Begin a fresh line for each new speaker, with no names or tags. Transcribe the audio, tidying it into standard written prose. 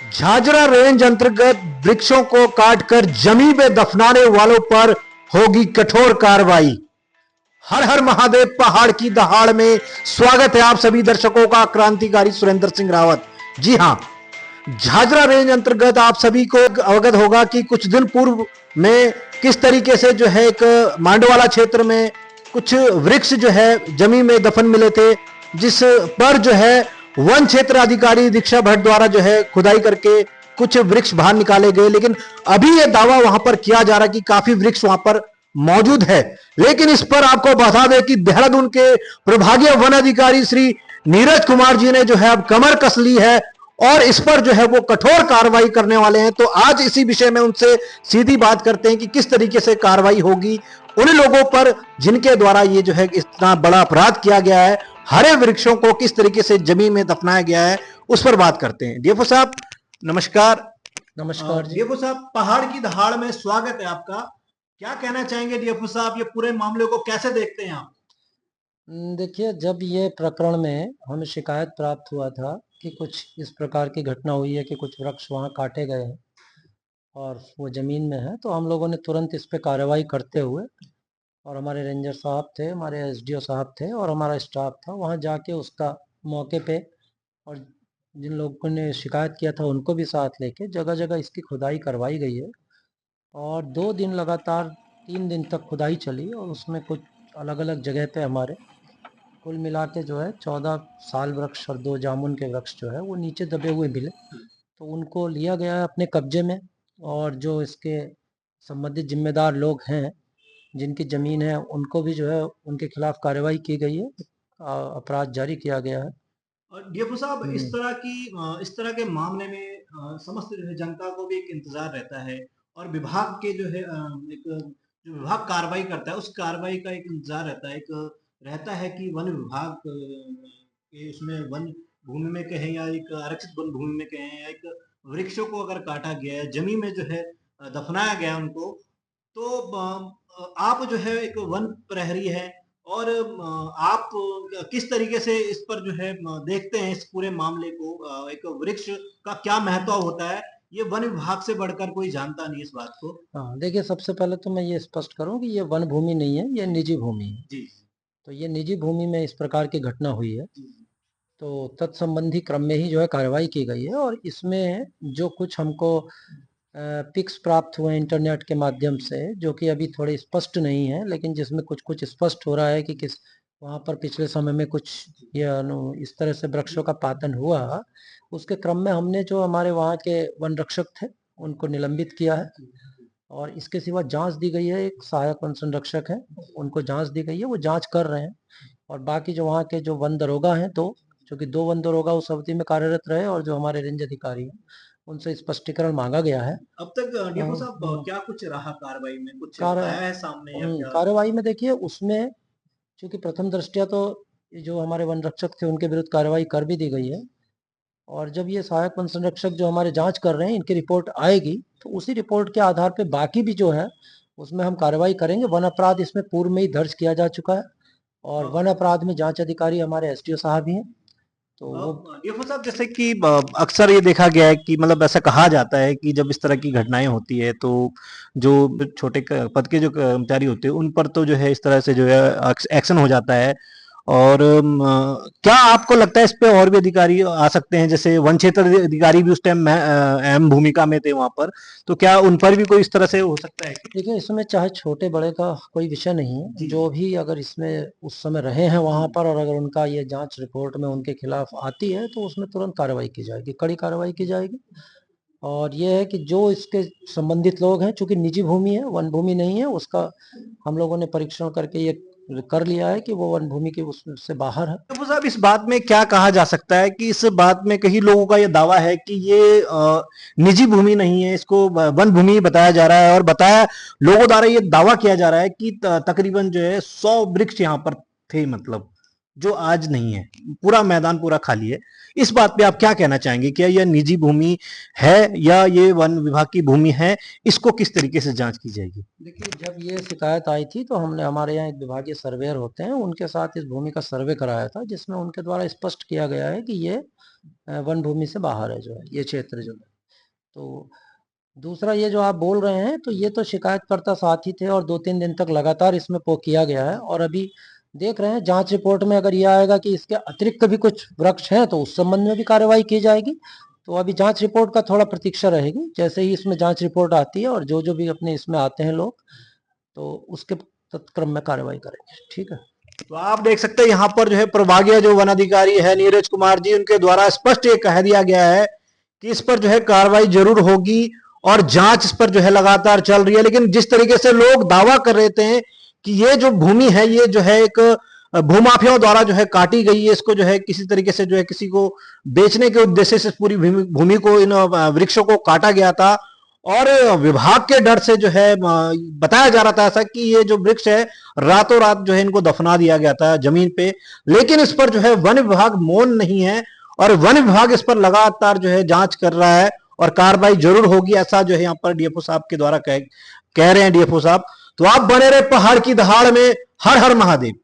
Jhajhra range अंतर्गत वृक्षों को काटकर जमीन में दफनाने वालों पर होगी कठोर कार्रवाई। हर हर महादेव पहाड़ की दहाड़ में स्वागत है आप सभी दर्शकों का। क्रांतिकारी सुरेंद्र सिंह रावत। जी हां, झाझरा रेंज अंतर्गत आप सभी को अवगत होगा कि कुछ दिन पूर्व में किस तरीके से जो है एक मांडवाला क्षेत्र में कुछ वृक्ष जो है जमीन में दफन मिले थे, जिस पर जो है वन क्षेत्र अधिकारी दीक्षा भट्ट द्वारा जो है खुदाई करके कुछ वृक्ष बाहर निकाले गए। लेकिन अभी यह दावा वहां पर किया जा रहा है कि काफी वृक्ष वहां पर मौजूद है। लेकिन इस पर आपको बता दें कि देहरादून के प्रभागीय वन अधिकारी श्री नीरज कुमार जी ने जो है अब कमर कस ली है और इस पर जो है वो कठोर कार्रवाई करने वाले हैं। तो आज इसी विषय में उनसे सीधी बात करते हैं कि किस तरीके से कार्रवाई होगी उन लोगों पर जिनके द्वारा ये जो है इतना बड़ा अपराध किया गया है, हरे वृक्षों को किस तरीके से जमीन में दफनाया गया है, उस पर बात करते हैं। डीएफओ साहब नमस्कार।
नमस्कार जी।
डीएफओ साहब, पहाड़ की दहाड़ में स्वागत है आपका। क्या कहना चाहेंगे डीएफओ साहब, ये पूरे मामले को कैसे देखते हैं आप?
देखिए, जब ये प्रकरण में हमें शिकायत प्राप्त हुआ था कि कुछ इस प्रकार की घटना हुई है कि कुछ वृक्ष वहाँ काटे गए हैं और वो ज़मीन में है, तो हम लोगों ने तुरंत इस पे कार्रवाई करते हुए और हमारे रेंजर साहब थे, हमारे एसडीओ साहब थे और हमारा स्टाफ था, वहाँ जाके उसका मौके पे और जिन लोगों ने शिकायत किया था उनको भी साथ लेके जगह जगह इसकी खुदाई करवाई गई है। और 2 दिन लगातार 3 दिन तक खुदाई चली और उसमें कुछ अलग अलग जगह पे हमारे कुल मिला के जो है 14 साल वृक्ष और 2 जामुन के वृक्ष जो है वो नीचे दबे हुए मिले। तो उनको लिया गया है अपने कब्जे में और जो इसके संबंधित जिम्मेदार लोग हैं जिनकी ज़मीन है उनको भी जो है उनके खिलाफ कार्रवाई की गई है, अपराध जारी किया गया है।
और डीएफओ साहब, इस तरह के मामले में समस्त जो है जनता को भी एक इंतजार रहता है और विभाग के जो है एक जो विभाग कार्रवाई करता है उस कार्रवाई का एक इंतजार रहता है। एक रहता है कि वन विभाग के उसमें वन भूमि में कहें या एक आरक्षित वन भूमि में कहें या एक वृक्षों को अगर काटा गया है, जमीन में जो है दफनाया गया उनको, तो आप जो है एक वन प्रहरी है और आप किस तरीके से इस पर जो है देखते हैं इस पूरे मामले को? एक वृक्ष का क्या महत्व होता है, ये वन विभाग से बढ़कर कोई जानता नहीं इस बात को।
हाँ, देखिए, सबसे पहले तो मैं ये स्पष्ट करूं कि ये वन भूमि नहीं है, ये निजी भूमि है।
जी।
तो ये निजी भूमि में इस प्रकार की घटना हुई है,
जी।
तो तत्संबंधी क्रम में ही जो है कार्रवाई की गई है और इसमें जो कुछ हमको पिक्स प्राप्त हुए इंटरनेट के माध्यम से, जो कि अभी थोड़े स्पष्ट नहीं है, लेकिन जिसमें कुछ कुछ स्पष्ट हो रहा है कि किस वहाँ पर पिछले समय में कुछ इस तरह से वृक्षों का पातन हुआ। उसके क्रम में हमने जो हमारे वहाँ के वन रक्षक थे उनको निलंबित किया है और इसके सिवा जांच दी गई है। एक सहायक वन संरक्षक है, उनको जांच दी गई है, वो जांच कर रहे हैं। और बाकी जो वहाँ के जो वन दरोगा हैं, दो, जो कि 2 वन दरोगा उस अवधि में कार्यरत रहे और जो हमारे रेंज अधिकारी हैं उनसे स्पष्टीकरण मांगा गया है।
अब तक डीएफओ साहब क्या कुछ रहा कार्रवाई में, कुछ
कार्य
आया है सामने या क्या?
कार्रवाई में देखिए, उसमें चूंकि प्रथम दृष्टया तो ये जो हमारे वन रक्षक थे उनके विरुद्ध कार्रवाई कर भी दी गई है और जब ये सहायक वन संरक्षक जो हमारे जांच कर रहे हैं इनकी रिपोर्ट आएगी तो उसी रिपोर्ट के आधार पे बाकी भी जो है उसमें हम कार्रवाई करेंगे। वन अपराध इसमें पूर्व में ही दर्ज किया जा चुका है और वन अपराध में जांच अधिकारी हमारे एसडीओ साहब ही हैं। तो वो
डीएफओ साहब, जैसे कि अक्सर ये देखा गया है कि मतलब ऐसा कहा जाता है कि जब इस तरह की घटनाएं होती है तो जो छोटे पद के जो कर्मचारी होते हैं उन पर तो जो है इस तरह से जो है एक्शन हो जाता है। और क्या आपको लगता है इस पे और भी अधिकारी आ सकते हैं? जैसे वन क्षेत्र अधिकारी भी उस टाइम अहम भूमिका में थे वहां पर, तो क्या उन पर भी कोई इस तरह से हो सकता है?
देखिए, इसमें चाहे छोटे बड़े का कोई विषय नहीं है, जो भी अगर इसमें उस समय रहे हैं वहां पर और अगर उनका ये जांच रिपोर्ट में उनके खिलाफ आती है तो उसमें तुरंत कार्रवाई की जाएगी, कड़ी कार्रवाई की जाएगी। और ये है कि जो इसके संबंधित लोग हैं, चूंकि निजी भूमि है, वन भूमि नहीं है, उसका हम लोगों ने परीक्षण करके ये कर लिया है कि वो वन भूमि के उससे बाहर है।
तो साहब, इस बात में क्या कहा जा सकता है कि इस बात में कई लोगों का यह दावा है कि ये निजी भूमि नहीं है, इसको वन भूमि बताया जा रहा है और बताया लोगों द्वारा ये दावा किया जा रहा है कि तकरीबन जो है 100 वृक्ष यहाँ पर थे, मतलब जो आज नहीं है, पूरा मैदान पूरा खाली है। इस बात पे आप क्या कहना चाहेंगे? क्या यह निजी भूमि है या ये वन विभाग की भूमि है? इसको किस तरीके से जांच की जाएगी?
देखिए, जब ये शिकायत आई थी तो हमने, हमारे यहाँ एक विभागीय सर्वेयर होते हैं, उनके साथ इस भूमि का सर्वे कराया था जिसमें उनके द्वारा स्पष्ट किया गया है कि ये वन भूमि से बाहर है, जो है ये क्षेत्र जो है। तो दूसरा ये जो आप बोल रहे हैं, तो ये तो शिकायतकर्ता साथ ही थे और 2-3 दिन तक लगातार इसमें किया गया है, और अभी देख रहे हैं जांच रिपोर्ट में अगर ये आएगा कि इसके अतिरिक्त भी कुछ वृक्ष हैं तो उस संबंध में भी कार्रवाई की जाएगी। तो अभी जांच रिपोर्ट का थोड़ा प्रतीक्षा रहेगी, जैसे ही इसमें जांच रिपोर्ट आती है और जो भी अपने इसमें आते हैं लोग, तो उसके तत्क्रम में कार्रवाई करेंगे। ठीक है।
तो आप देख सकते हैं यहाँ पर जो है प्रभागीय जो वन अधिकारी है नीरज कुमार जी, उनके द्वारा स्पष्ट ये कह दिया गया है कि इस पर जो है कार्रवाई जरूर होगी और जांच इस पर जो है लगातार चल रही है। लेकिन जिस तरीके से लोग दावा कर रहे थे कि ये जो भूमि है ये जो है एक भूमाफियाओं द्वारा जो है काटी गई है, इसको जो है किसी तरीके से जो है किसी को बेचने के उद्देश्य से पूरी भूमि को, इन वृक्षों को काटा गया था, और विभाग के डर से जो है बताया जा रहा था ऐसा कि ये जो वृक्ष है रातों रात जो है इनको दफना दिया गया था जमीन पे। लेकिन इस पर जो है वन विभाग मौन नहीं है और वन विभाग इस पर लगातार जो है जांच कर रहा है और कार्रवाई जरूर होगी, ऐसा जो है यहाँ पर डीएफओ साहब के द्वारा कह रहे हैं डीएफओ साहब। तो आप बने रहे पहाड़ की दहाड़ में। हर हर महादेव।